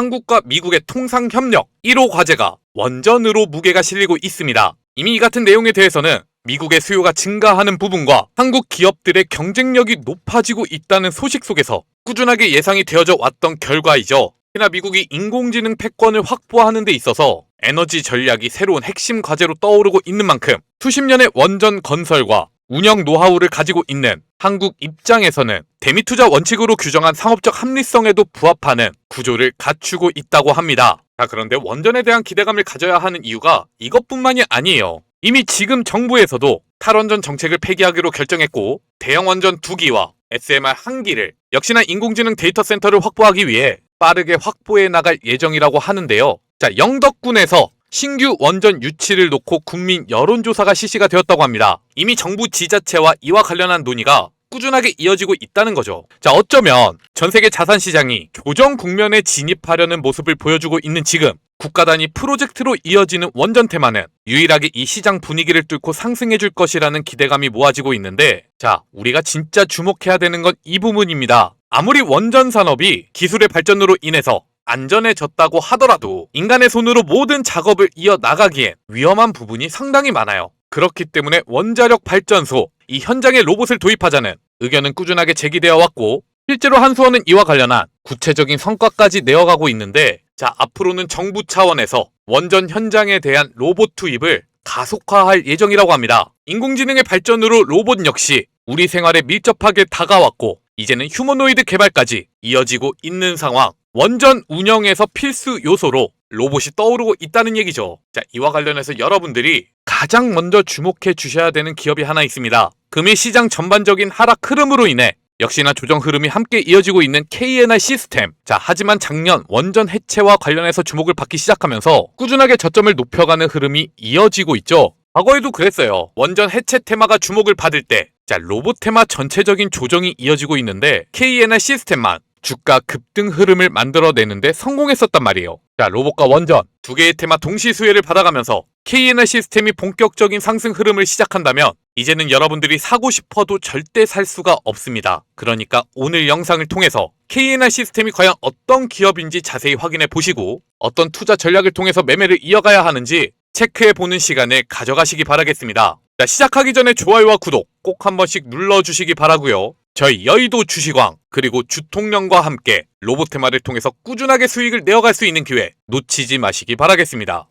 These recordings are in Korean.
한국과 미국의 통상협력 1호 과제가 원전으로 무게가 실리고 있습니다. 이미 이 같은 내용에 대해서는 미국의 수요가 증가하는 부분과 한국 기업들의 경쟁력이 높아지고 있다는 소식 속에서 꾸준하게 예상이 되어져 왔던 결과이죠. 특히나 미국이 인공지능 패권을 확보하는 데 있어서 에너지 전략이 새로운 핵심 과제로 떠오르고 있는 만큼 수십 년의 원전 건설과 운영 노하우를 가지고 있는 한국 입장에서는 대미투자 원칙으로 규정한 상업적 합리성에도 부합하는 구조를 갖추고 있다고 합니다. 그런데 원전에 대한 기대감을 가져야 하는 이유가 이것뿐만이 아니에요. 이미 지금 정부에서도 탈원전 정책을 폐기하기로 결정했고 대형 원전 2기와 SMR 1기를 역시나 인공지능 데이터 센터를 확보하기 위해 빠르게 확보해 나갈 예정이라고 하는데요. 영덕군에서 신규 원전 유치를 놓고 국민 여론조사가 실시가 되었다고 합니다. 이미 정부 지자체와 이와 관련한 논의가 꾸준하게 이어지고 있다는 거죠. 어쩌면 전세계 자산시장이 교정 국면에 진입하려는 모습을 보여주고 있는 지금 국가 단위 프로젝트로 이어지는 원전 테마는 유일하게 이 시장 분위기를 뚫고 상승해줄 것이라는 기대감이 모아지고 있는데 우리가 진짜 주목해야 되는 건 이 부분입니다. 아무리 원전 산업이 기술의 발전으로 인해서 안전해졌다고 하더라도 인간의 손으로 모든 작업을 이어나가기엔 위험한 부분이 상당히 많아요. 그렇기 때문에 원자력 발전소, 이 현장에 로봇을 도입하자는 의견은 꾸준하게 제기되어 왔고 실제로 한수원은 이와 관련한 구체적인 성과까지 내어가고 있는데 앞으로는 정부 차원에서 원전 현장에 대한 로봇 투입을 가속화할 예정이라고 합니다. 인공지능의 발전으로 로봇 역시 우리 생활에 밀접하게 다가왔고 이제는 휴머노이드 개발까지 이어지고 있는 상황. 원전 운영에서 필수 요소로 로봇이 떠오르고 있다는 얘기죠. 이와 관련해서 여러분들이 가장 먼저 주목해 주셔야 되는 기업이 하나 있습니다. 금일 시장 전반적인 하락 흐름으로 인해 역시나 조정 흐름이 함께 이어지고 있는 KNR 시스템. 하지만 작년 원전 해체와 관련해서 주목을 받기 시작하면서 꾸준하게 저점을 높여가는 흐름이 이어지고 있죠. 과거에도 그랬어요. 원전 해체 테마가 주목을 받을 때 로봇 테마 전체적인 조정이 이어지고 있는데 KNR 시스템만 주가 급등 흐름을 만들어내는데 성공했었단 말이에요. 로봇과 원전 두 개의 테마 동시 수혜를 받아가면서 KNR 시스템이 본격적인 상승 흐름을 시작한다면 이제는 여러분들이 사고 싶어도 절대 살 수가 없습니다. 그러니까 오늘 영상을 통해서 KNR 시스템이 과연 어떤 기업인지 자세히 확인해 보시고 어떤 투자 전략을 통해서 매매를 이어가야 하는지 체크해 보는 시간을 가져가시기 바라겠습니다. 시작하기 전에 좋아요와 구독 꼭 한 번씩 눌러주시기 바라고요. 저희 여의도 주식왕 그리고 주통령과 함께 로봇 테마를 통해서 꾸준하게 수익을 내어갈 수 있는 기회 놓치지 마시기 바라겠습니다.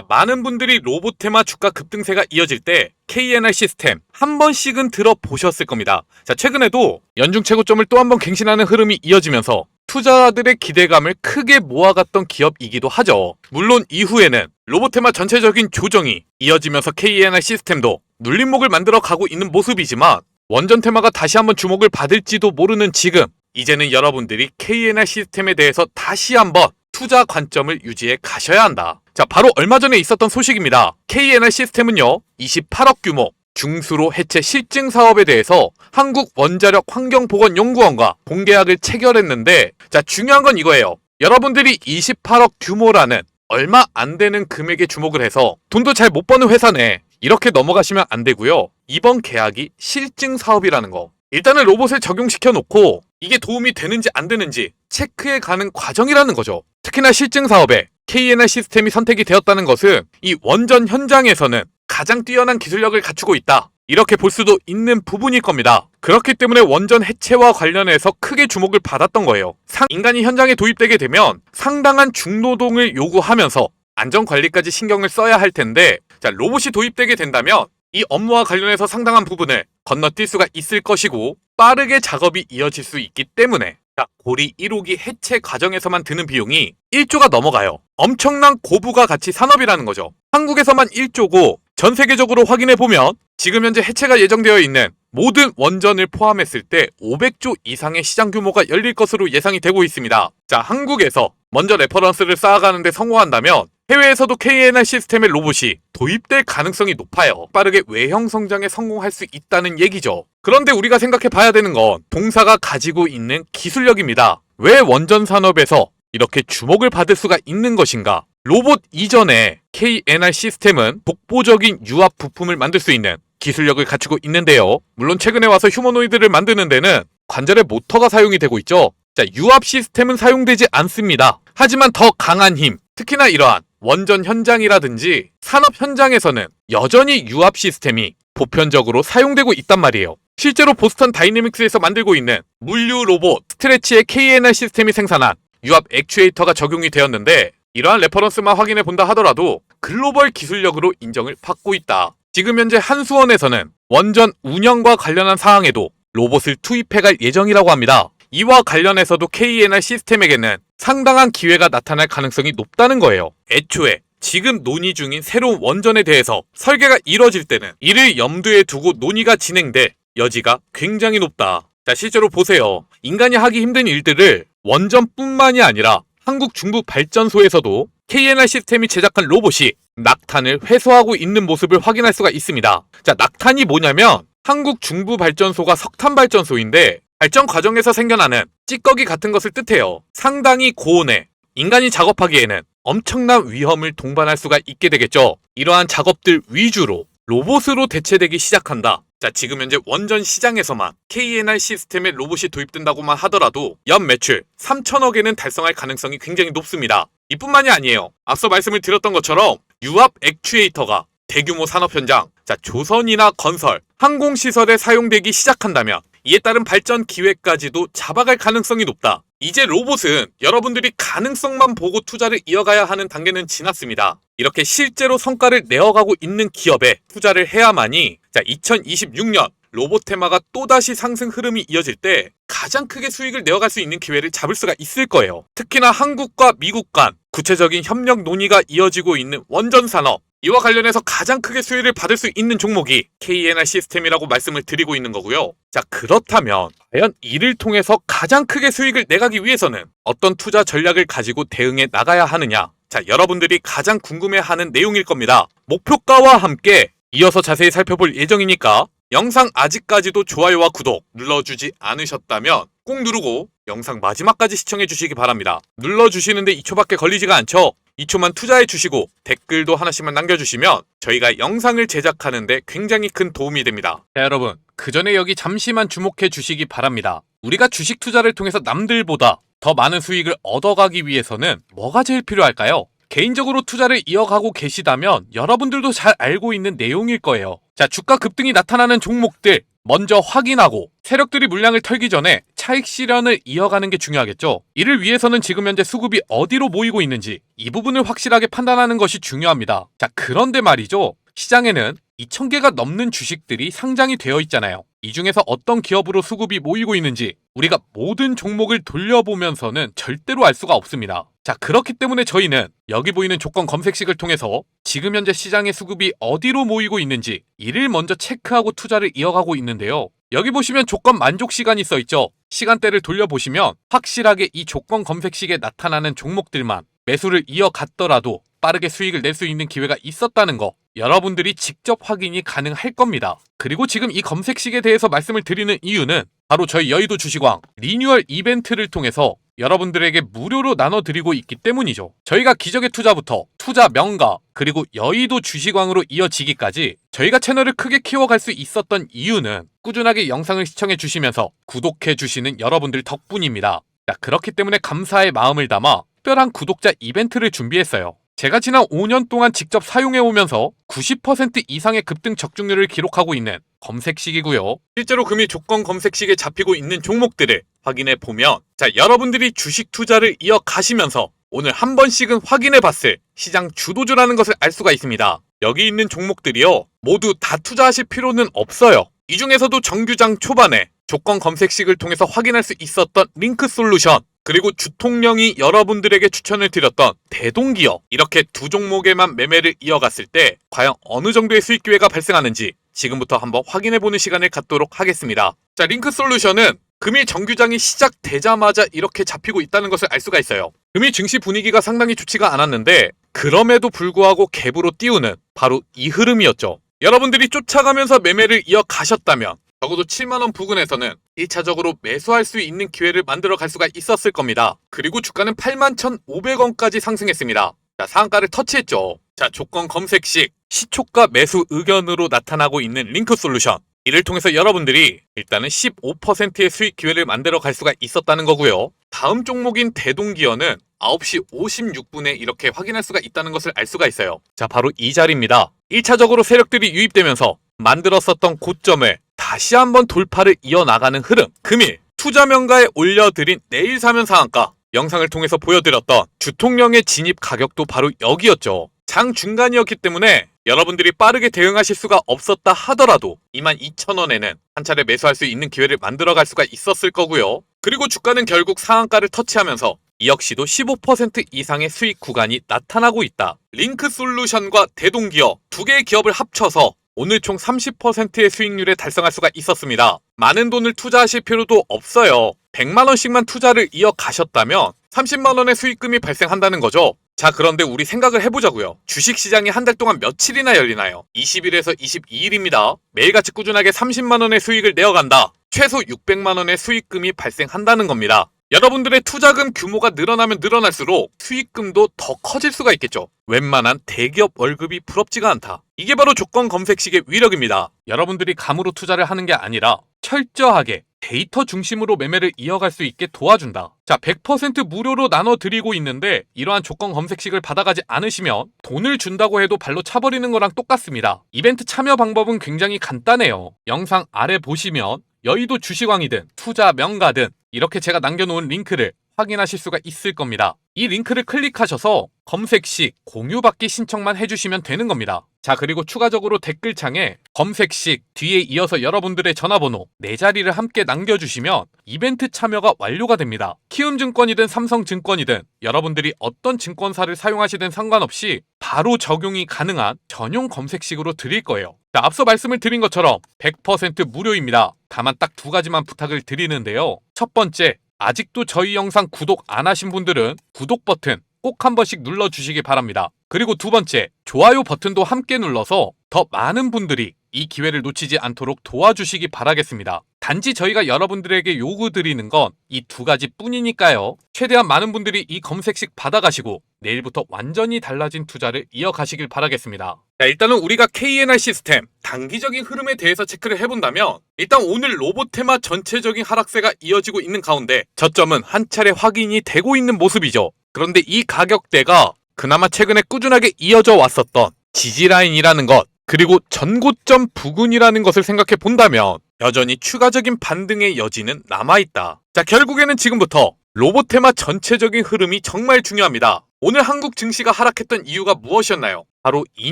많은 분들이 로봇 테마 주가 급등세가 이어질 때 KNR 시스템 한 번씩은 들어보셨을 겁니다. 최근에도 연중 최고점을 또 한 번 갱신하는 흐름이 이어지면서 투자자들의 기대감을 크게 모아갔던 기업이기도 하죠. 물론 이후에는 로봇 테마 전체적인 조정이 이어지면서 KNR 시스템도 눌림목을 만들어 가고 있는 모습이지만 원전 테마가 다시 한번 주목을 받을지도 모르는 지금 이제는 여러분들이 KNR 시스템에 대해서 다시 한번 투자 관점을 유지해 가셔야 한다. 바로 얼마 전에 있었던 소식입니다. KNR 시스템은요 28억 규모 중수로 해체 실증 사업에 대해서 한국원자력환경보건연구원과 공계약을 체결했는데 중요한 건 이거예요. 여러분들이 28억 규모라는 얼마 안 되는 금액에 주목을 해서 돈도 잘 못 버는 회사네 이렇게 넘어가시면 안 되고요. 이번 계약이 실증 사업이라는 거. 일단은 로봇을 적용시켜 놓고 이게 도움이 되는지 안 되는지 체크해 가는 과정이라는 거죠. 특히나 실증 사업에 KNR 시스템이 선택이 되었다는 것은 이 원전 현장에서는 가장 뛰어난 기술력을 갖추고 있다. 이렇게 볼 수도 있는 부분일 겁니다. 그렇기 때문에 원전 해체와 관련해서 크게 주목을 받았던 거예요. 인간이 현장에 도입되게 되면 상당한 중노동을 요구하면서 안전관리까지 신경을 써야 할 텐데 로봇이 도입되게 된다면 이 업무와 관련해서 상당한 부분을 건너뛸 수가 있을 것이고 빠르게 작업이 이어질 수 있기 때문에 고리 1호기 해체 과정에서만 드는 비용이 1조가 넘어가요. 엄청난 고부가 가치 산업이라는 거죠. 한국에서만 1조고 전 세계적으로 확인해보면 지금 현재 해체가 예정되어 있는 모든 원전을 포함했을 때 500조 이상의 시장 규모가 열릴 것으로 예상이 되고 있습니다. 한국에서 먼저 레퍼런스를 쌓아가는데 성공한다면 해외에서도 KNR 시스템의 로봇이 도입될 가능성이 높아요. 빠르게 외형 성장에 성공할 수 있다는 얘기죠. 그런데 우리가 생각해 봐야 되는 건 동사가 가지고 있는 기술력입니다. 왜 원전 산업에서 이렇게 주목을 받을 수가 있는 것인가? 로봇 이전에 KNR 시스템은 독보적인 유압 부품을 만들 수 있는 기술력을 갖추고 있는데요. 물론 최근에 와서 휴머노이드를 만드는 데는 관절의 모터가 사용이 되고 있죠. 자, 유압 시스템은 사용되지 않습니다. 하지만 더 강한 힘, 특히나 이러한 원전 현장이라든지 산업 현장에서는 여전히 유압 시스템이 보편적으로 사용되고 있단 말이에요. 실제로 보스턴 다이내믹스에서 만들고 있는 물류 로봇 스트레치의 KNR 시스템이 생산한 유압 액추에이터가 적용이 되었는데, 이러한 레퍼런스만 확인해 본다 하더라도 글로벌 기술력으로 인정을 받고 있다. 지금 현재 한수원에서는 원전 운영과 관련한 사항에도 로봇을 투입해갈 예정이라고 합니다. 이와 관련해서도 KNR 시스템에게는 상당한 기회가 나타날 가능성이 높다는 거예요. 애초에 지금 논의 중인 새로운 원전에 대해서 설계가 이뤄질 때는 이를 염두에 두고 논의가 진행돼 여지가 굉장히 높다. 자, 실제로 보세요. 인간이 하기 힘든 일들을 원전뿐만이 아니라 한국 중부발전소에서도 KNR 시스템이 제작한 로봇이 낙탄을 회수하고 있는 모습을 확인할 수가 있습니다. 자, 낙탄이 뭐냐면 한국 중부발전소가 석탄발전소인데 발전 과정에서 생겨나는 찌꺼기 같은 것을 뜻해요. 상당히 고온에 인간이 작업하기에는 엄청난 위험을 동반할 수가 있게 되겠죠. 이러한 작업들 위주로 로봇으로 대체되기 시작한다. 자, 지금 현재 원전 시장에서만 KNR 시스템의 로봇이 도입된다고만 하더라도 연 매출 3천억에는 달성할 가능성이 굉장히 높습니다. 이뿐만이 아니에요. 앞서 말씀을 드렸던 것처럼 유압 액추에이터가 대규모 산업 현장, 자, 조선이나 건설, 항공시설에 사용되기 시작한다면 이에 따른 발전 기회까지도 잡아갈 가능성이 높다. 이제 로봇은 여러분들이 가능성만 보고 투자를 이어가야 하는 단계는 지났습니다. 이렇게 실제로 성과를 내어가고 있는 기업에 투자를 해야만이 2026년 로봇 테마가 또다시 상승 흐름이 이어질 때 가장 크게 수익을 내어갈 수 있는 기회를 잡을 수가 있을 거예요. 특히나 한국과 미국 간 구체적인 협력 논의가 이어지고 있는 원전 산업, 이와 관련해서 가장 크게 수혜를 받을 수 있는 종목이 KNR 시스템이라고 말씀을 드리고 있는 거고요. 자, 그렇다면 과연 이를 통해서 가장 크게 수익을 내가기 위해서는 어떤 투자 전략을 가지고 대응해 나가야 하느냐? 자, 여러분들이 가장 궁금해하는 내용일 겁니다. 목표가와 함께 이어서 자세히 살펴볼 예정이니까 영상 아직까지도 좋아요와 구독 눌러주지 않으셨다면 꼭 누르고 영상 마지막까지 시청해 주시기 바랍니다. 눌러주시는데 2초밖에 걸리지가 않죠? 2초만 투자해 주시고 댓글도 하나씩만 남겨주시면 저희가 영상을 제작하는데 굉장히 큰 도움이 됩니다. 자, 여러분, 그 전에 여기 잠시만 주목해 주시기 바랍니다. 우리가 주식 투자를 통해서 남들보다 더 많은 수익을 얻어가기 위해서는 뭐가 제일 필요할까요? 개인적으로 투자를 이어가고 계시다면 여러분들도 잘 알고 있는 내용일 거예요. 자, 주가 급등이 나타나는 종목들 먼저 확인하고 세력들이 물량을 털기 전에 차익 실현을 이어가는 게 중요하겠죠. 이를 위해서는 지금 현재 수급이 어디로 모이고 있는지 이 부분을 확실하게 판단하는 것이 중요합니다. 자, 그런데 말이죠. 시장에는 2,000개가 넘는 주식들이 상장이 되어 있잖아요. 이 중에서 어떤 기업으로 수급이 모이고 있는지 우리가 모든 종목을 돌려보면서는 절대로 알 수가 없습니다. 자, 그렇기 때문에 저희는 여기 보이는 조건 검색식을 통해서 지금 현재 시장의 수급이 어디로 모이고 있는지 이를 먼저 체크하고 투자를 이어가고 있는데요. 여기 보시면 조건 만족 시간이 써 있죠. 시간대를 돌려보시면 확실하게 이 조건 검색식에 나타나는 종목들만 매수를 이어갔더라도 빠르게 수익을 낼 수 있는 기회가 있었다는 거 여러분들이 직접 확인이 가능할 겁니다. 그리고 지금 이 검색식에 대해서 말씀을 드리는 이유는 바로 저희 여의도 주식왕 리뉴얼 이벤트를 통해서 여러분들에게 무료로 나눠드리고 있기 때문이죠. 저희가 기적의 투자부터 투자 명가 그리고 여의도 주식왕으로 이어지기까지 저희가 채널을 크게 키워갈 수 있었던 이유는 꾸준하게 영상을 시청해 주시면서 구독해 주시는 여러분들 덕분입니다. 자, 그렇기 때문에 감사의 마음을 담아 특별한 구독자 이벤트를 준비했어요. 제가 지난 5년 동안 직접 사용해오면서 90% 이상의 급등 적중률을 기록하고 있는 검색식이고요. 실제로 금일 조건 검색식에 잡히고 있는 종목들을 확인해보면 여러분들이 주식 투자를 이어가시면서 오늘 한 번씩은 확인해봤을 시장 주도주라는 것을 알 수가 있습니다. 여기 있는 종목들이요, 모두 다 투자하실 필요는 없어요. 이 중에서도 정규장 초반에 조건 검색식을 통해서 확인할 수 있었던 링크솔루션, 그리고 주통령이 여러분들에게 추천을 드렸던 대동기업, 이렇게 두 종목에만 매매를 이어갔을 때 과연 어느 정도의 수익 기회가 발생하는지 지금부터 한번 확인해보는 시간을 갖도록 하겠습니다. 자, 링크솔루션은 금일 정규장이 시작되자마자 이렇게 잡히고 있다는 것을 알 수가 있어요. 금일 증시 분위기가 상당히 좋지가 않았는데 그럼에도 불구하고 갭으로 띄우는 바로 이 흐름이었죠. 여러분들이 쫓아가면서 매매를 이어가셨다면 적어도 7만원 부근에서는 1차적으로 매수할 수 있는 기회를 만들어 갈 수가 있었을 겁니다. 그리고 주가는 81,500원까지 상승했습니다. 자, 상한가를 터치했죠. 자, 조건 검색식 시초가 매수 의견으로 나타나고 있는 링크솔루션, 이를 통해서 여러분들이 일단은 15%의 수익 기회를 만들어 갈 수가 있었다는 거고요. 다음 종목인 대동기어는 9시 56분에 이렇게 확인할 수가 있다는 것을 알 수가 있어요. 자, 바로 이 자리입니다. 1차적으로 세력들이 유입되면서 만들었었던 고점을 다시 한번 돌파를 이어나가는 흐름. 금일 투자명가에 올려드린 내일 사면 상한가 영상을 통해서 보여드렸던 주통령의 진입 가격도 바로 여기였죠. 장 중간이었기 때문에 여러분들이 빠르게 대응하실 수가 없었다 하더라도 22,000원에는 한 차례 매수할 수 있는 기회를 만들어갈 수가 있었을 거고요. 그리고 주가는 결국 상한가를 터치하면서 이 역시도 15% 이상의 수익 구간이 나타나고 있다. 링크솔루션과 대동기업 두 개의 기업을 합쳐서 오늘 총 30%의 수익률에 달성할 수가 있었습니다. 많은 돈을 투자하실 필요도 없어요. 100만원씩만 투자를 이어가셨다면 30만원의 수익금이 발생한다는 거죠. 자, 그런데 우리 생각을 해보자고요. 주식시장이 한 달 동안 며칠이나 열리나요? 20일에서 22일입니다. 매일같이 꾸준하게 30만원의 수익을 내어간다. 최소 600만원의 수익금이 발생한다는 겁니다. 여러분들의 투자금 규모가 늘어나면 늘어날수록 수익금도 더 커질 수가 있겠죠. 웬만한 대기업 월급이 부럽지가 않다. 이게 바로 조건 검색식의 위력입니다. 여러분들이 감으로 투자를 하는 게 아니라 철저하게 데이터 중심으로 매매를 이어갈 수 있게 도와준다. 자, 100% 무료로 나눠드리고 있는데 이러한 조건 검색식을 받아가지 않으시면 돈을 준다고 해도 발로 차버리는 거랑 똑같습니다. 이벤트 참여 방법은 굉장히 간단해요. 영상 아래 보시면 여의도 주식왕이든 투자 명가든 이렇게 제가 남겨놓은 링크를 확인하실 수가 있을 겁니다. 이 링크를 클릭하셔서 검색식 공유받기 신청만 해주시면 되는 겁니다. 자, 그리고 추가적으로 댓글창에 검색식 뒤에 이어서 여러분들의 전화번호 4자리를 함께 남겨주시면 이벤트 참여가 완료가 됩니다. 키움증권이든 삼성증권이든 여러분들이 어떤 증권사를 사용하시든 상관없이 바로 적용이 가능한 전용 검색식으로 드릴 거예요. 자, 앞서 말씀을 드린 것처럼 100% 무료입니다. 다만 딱 두 가지만 부탁을 드리는데요. 첫 번째, 아직도 저희 영상 구독 안 하신 분들은 구독 버튼 꼭 한 번씩 눌러주시기 바랍니다. 그리고 두 번째, 좋아요 버튼도 함께 눌러서 더 많은 분들이 이 기회를 놓치지 않도록 도와주시기 바라겠습니다. 단지 저희가 여러분들에게 요구드리는 건 이 두 가지 뿐이니까요. 최대한 많은 분들이 이 검색식 받아가시고 내일부터 완전히 달라진 투자를 이어가시길 바라겠습니다. 자, 일단은 우리가 KNR 시스템 단기적인 흐름에 대해서 체크를 해본다면 일단 오늘 로보테마 전체적인 하락세가 이어지고 있는 가운데 저점은 한 차례 확인이 되고 있는 모습이죠. 그런데 이 가격대가 그나마 최근에 꾸준하게 이어져 왔었던 지지라인이라는 것, 그리고 전고점 부근이라는 것을 생각해 본다면 여전히 추가적인 반등의 여지는 남아있다. 자, 결국에는 지금부터 로보테마 전체적인 흐름이 정말 중요합니다. 오늘 한국 증시가 하락했던 이유가 무엇이었나요? 바로 이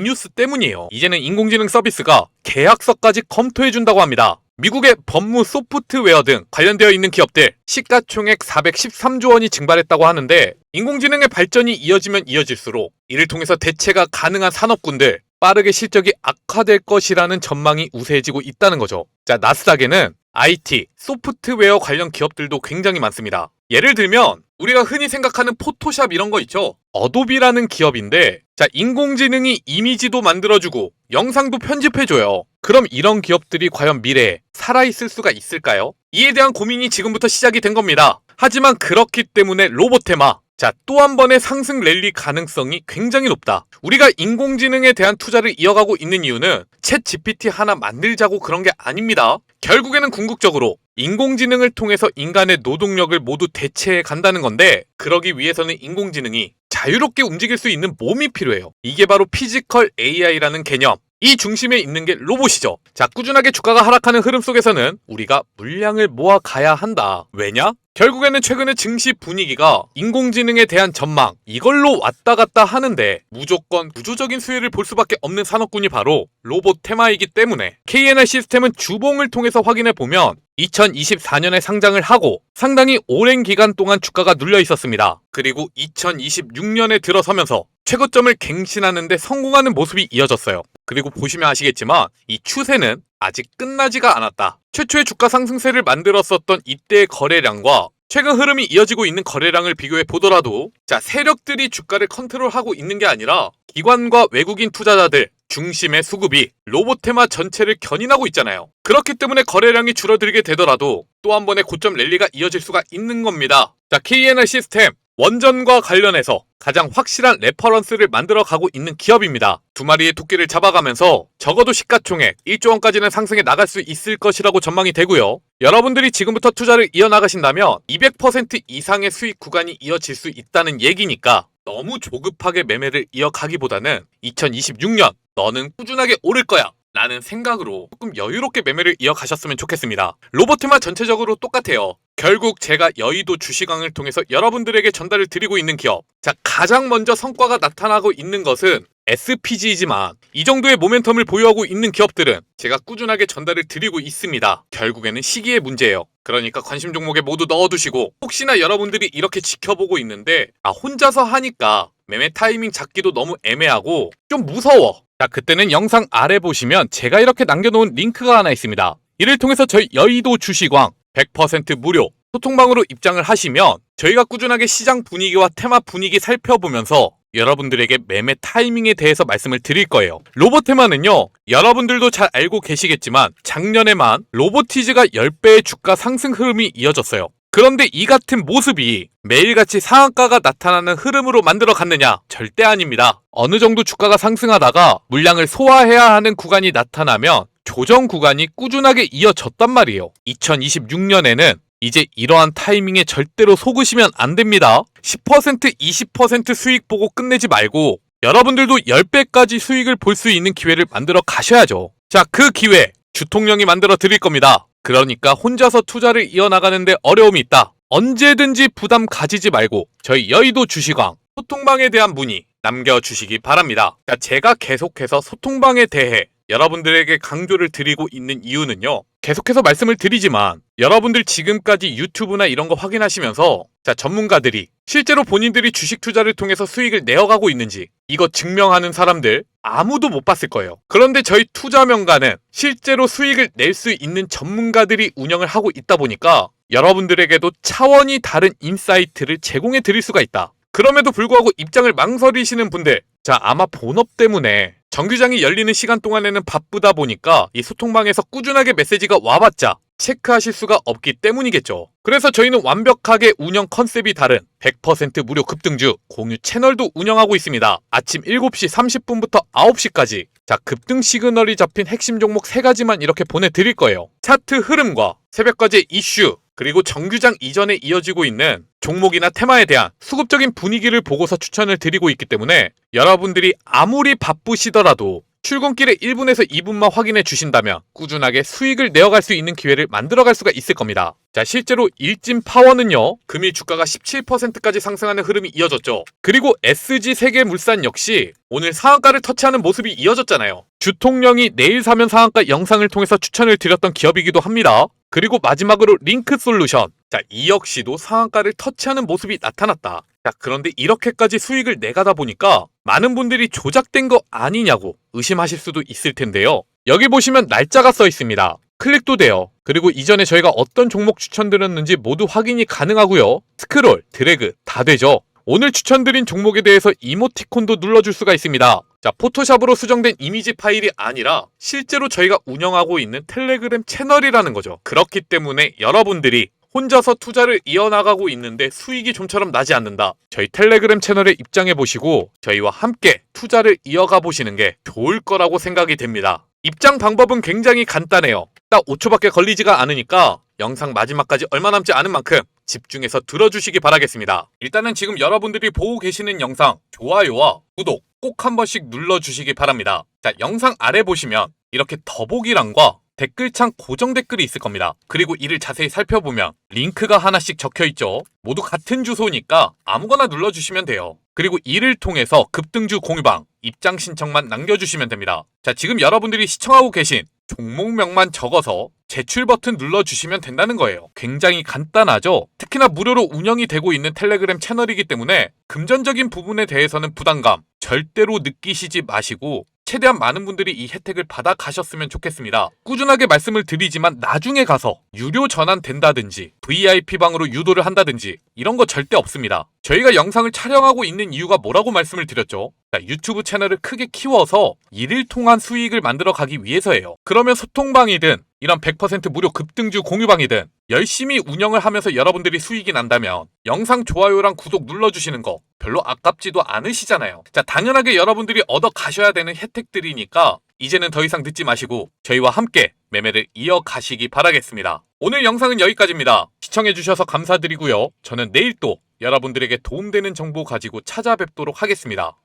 뉴스 때문이에요. 이제는 인공지능 서비스가 계약서까지 검토해준다고 합니다. 미국의 법무 소프트웨어 등 관련되어 있는 기업들 시가총액 413조 원이 증발했다고 하는데 인공지능의 발전이 이어지면 이어질수록 이를 통해서 대체가 가능한 산업군들 빠르게 실적이 악화될 것이라는 전망이 우세해지고 있다는 거죠. 자, 나스닥에는 IT, 소프트웨어 관련 기업들도 굉장히 많습니다. 예를 들면 우리가 흔히 생각하는 포토샵 이런 거 있죠? 어도비라는 기업인데 자, 인공지능이 이미지도 만들어주고 영상도 편집해줘요. 그럼 이런 기업들이 과연 미래에 살아있을 수가 있을까요? 이에 대한 고민이 지금부터 시작이 된 겁니다. 하지만 그렇기 때문에 로보테마, 자, 또 한 번의 상승 랠리 가능성이 굉장히 높다. 우리가 인공지능에 대한 투자를 이어가고 있는 이유는 챗 GPT 하나 만들자고 그런 게 아닙니다. 결국에는 궁극적으로 인공지능을 통해서 인간의 노동력을 모두 대체해 간다는 건데 그러기 위해서는 인공지능이 자유롭게 움직일 수 있는 몸이 필요해요. 이게 바로 피지컬 AI라는 개념. 이 중심에 있는 게 로봇이죠. 자, 꾸준하게 주가가 하락하는 흐름 속에서는 우리가 물량을 모아 가야 한다. 왜냐? 결국에는 최근에 증시 분위기가 인공지능에 대한 전망 이걸로 왔다 갔다 하는데 무조건 구조적인 수혜를 볼 수밖에 없는 산업군이 바로 로봇 테마이기 때문에 KNR 시스템은 주봉을 통해서 확인해 보면 2024년에 상장을 하고 상당히 오랜 기간 동안 주가가 눌려 있었습니다. 그리고 2026년에 들어서면서 최고점을 갱신하는데 성공하는 모습이 이어졌어요. 그리고 보시면 아시겠지만 이 추세는 아직 끝나지가 않았다. 최초의 주가 상승세를 만들었었던 이때의 거래량과 최근 흐름이 이어지고 있는 거래량을 비교해 보더라도 자, 세력들이 주가를 컨트롤하고 있는 게 아니라 기관과 외국인 투자자들 중심의 수급이 로보테마 전체를 견인하고 있잖아요. 그렇기 때문에 거래량이 줄어들게 되더라도 또 한 번의 고점 랠리가 이어질 수가 있는 겁니다. 자, KNR 시스템 원전과 관련해서 가장 확실한 레퍼런스를 만들어 가고 있는 기업입니다. 두 마리의 토끼를 잡아가면서 적어도 시가총액 1조 원까지는 상승해 나갈 수 있을 것이라고 전망이 되고요. 여러분들이 지금부터 투자를 이어나가신다면 200% 이상의 수익 구간이 이어질 수 있다는 얘기니까 너무 조급하게 매매를 이어가기보다는 2026년 너는 꾸준하게 오를 거야 라는 생각으로 조금 여유롭게 매매를 이어가셨으면 좋겠습니다. 로보트마 전체적으로 똑같아요. 결국 제가 여의도 주식왕을 통해서 여러분들에게 전달을 드리고 있는 기업, 자, 가장 먼저 성과가 나타나고 있는 것은 SPG이지만 이 정도의 모멘텀을 보유하고 있는 기업들은 제가 꾸준하게 전달을 드리고 있습니다. 결국에는 시기의 문제예요. 그러니까 관심 종목에 모두 넣어두시고, 혹시나 여러분들이 이렇게 지켜보고 있는데 혼자서 하니까 매매 타이밍 잡기도 너무 애매하고 좀 무서워. 자, 그때는 영상 아래 보시면 제가 이렇게 남겨놓은 링크가 하나 있습니다. 이를 통해서 저희 여의도 주식왕 100% 무료 소통방으로 입장을 하시면 저희가 꾸준하게 시장 분위기와 테마 분위기 살펴보면서 여러분들에게 매매 타이밍에 대해서 말씀을 드릴 거예요. 로보테마는요, 여러분들도 잘 알고 계시겠지만 작년에만 로보티즈가 10배의 주가 상승 흐름이 이어졌어요. 그런데 이 같은 모습이 매일같이 상한가가 나타나는 흐름으로 만들어 갔느냐? 절대 아닙니다. 어느 정도 주가가 상승하다가 물량을 소화해야 하는 구간이 나타나면 조정 구간이 꾸준하게 이어졌단 말이에요. 2026년에는 이제 이러한 타이밍에 절대로 속으시면 안 됩니다. 10%, 20% 수익 보고 끝내지 말고 여러분들도 10배까지 수익을 볼 수 있는 기회를 만들어 가셔야죠. 자, 그 기회 주통령이 만들어 드릴 겁니다. 그러니까 혼자서 투자를 이어나가는데 어려움이 있다. 언제든지 부담 가지지 말고 저희 여의도 주식왕 소통방에 대한 문의 남겨주시기 바랍니다. 자, 제가 계속해서 소통방에 대해 여러분들에게 강조를 드리고 있는 이유는요, 계속해서 말씀을 드리지만 여러분들 지금까지 유튜브나 이런 거 확인하시면서 자, 전문가들이 실제로 본인들이 주식 투자를 통해서 수익을 내어가고 있는지 이거 증명하는 사람들 아무도 못 봤을 거예요. 그런데 저희 투자명가는 실제로 수익을 낼 수 있는 전문가들이 운영을 하고 있다 보니까 여러분들에게도 차원이 다른 인사이트를 제공해 드릴 수가 있다. 그럼에도 불구하고 입장을 망설이시는 분들, 자, 아마 본업 때문에 정규장이 열리는 시간 동안에는 바쁘다 보니까 이 소통방에서 꾸준하게 메시지가 와봤자 체크하실 수가 없기 때문이겠죠. 그래서 저희는 완벽하게 운영 컨셉이 다른 100% 무료 급등주 공유 채널도 운영하고 있습니다. 아침 7시 30분부터 9시까지 자, 급등 시그널이 잡힌 핵심 종목 3가지만 이렇게 보내드릴 거예요. 차트 흐름과 새벽까지 이슈, 그리고 정규장 이전에 이어지고 있는 종목이나 테마에 대한 수급적인 분위기를 보고서 추천을 드리고 있기 때문에 여러분들이 아무리 바쁘시더라도 출근길에 1분에서 2분만 확인해 주신다면 꾸준하게 수익을 내어갈 수 있는 기회를 만들어갈 수가 있을 겁니다. 자, 실제로 일진파워는요, 금일 주가가 17%까지 상승하는 흐름이 이어졌죠. 그리고 SG세계물산 역시 오늘 상한가를 터치하는 모습이 이어졌잖아요. 주통령이 내일 사면 상한가 영상을 통해서 추천을 드렸던 기업이기도 합니다. 그리고 마지막으로 링크솔루션, 자, 이 역시도 상한가를 터치하는 모습이 나타났다. 자, 그런데 이렇게까지 수익을 내가다 보니까 많은 분들이 조작된 거 아니냐고 의심하실 수도 있을 텐데요. 여기 보시면 날짜가 써 있습니다. 클릭도 돼요. 그리고 이전에 저희가 어떤 종목 추천드렸는지 모두 확인이 가능하고요. 스크롤, 드래그 다 되죠. 오늘 추천드린 종목에 대해서 이모티콘도 눌러줄 수가 있습니다. 자, 포토샵으로 수정된 이미지 파일이 아니라 실제로 저희가 운영하고 있는 텔레그램 채널이라는 거죠. 그렇기 때문에 여러분들이 혼자서 투자를 이어나가고 있는데 수익이 좀처럼 나지 않는다. 저희 텔레그램 채널에 입장해 보시고 저희와 함께 투자를 이어가 보시는 게 좋을 거라고 생각이 됩니다. 입장 방법은 굉장히 간단해요. 딱 5초밖에 걸리지가 않으니까 영상 마지막까지 얼마 남지 않은 만큼 집중해서 들어주시기 바라겠습니다. 일단은 지금 여러분들이 보고 계시는 영상 좋아요와 구독 꼭 한 번씩 눌러주시기 바랍니다. 자, 영상 아래 보시면 이렇게 더보기란과 댓글창 고정 댓글이 있을 겁니다. 그리고 이를 자세히 살펴보면 링크가 하나씩 적혀있죠. 모두 같은 주소니까 아무거나 눌러주시면 돼요. 그리고 이를 통해서 급등주 공유방 입장 신청만 남겨주시면 됩니다. 자, 지금 여러분들이 시청하고 계신 종목명만 적어서 제출 버튼 눌러주시면 된다는 거예요. 굉장히 간단하죠? 특히나 무료로 운영이 되고 있는 텔레그램 채널이기 때문에 금전적인 부분에 대해서는 부담감 절대로 느끼시지 마시고 최대한 많은 분들이 이 혜택을 받아 가셨으면 좋겠습니다. 꾸준하게 말씀을 드리지만 나중에 가서 유료 전환 된다든지 VIP방으로 유도를 한다든지 이런 거 절대 없습니다. 저희가 영상을 촬영하고 있는 이유가 뭐라고 말씀을 드렸죠? 자, 유튜브 채널을 크게 키워서 이를 통한 수익을 만들어 가기 위해서예요. 그러면 소통방이든 이런 100% 무료 급등주 공유방이든 열심히 운영을 하면서 여러분들이 수익이 난다면 영상 좋아요랑 구독 눌러주시는 거 별로 아깝지도 않으시잖아요. 자, 당연하게 여러분들이 얻어 가셔야 되는 혜택들이니까 이제는 더 이상 늦지 마시고 저희와 함께 매매를 이어가시기 바라겠습니다. 오늘 영상은 여기까지입니다. 시청해주셔서 감사드리고요. 저는 내일 또 여러분들에게 도움되는 정보 가지고 찾아뵙도록 하겠습니다.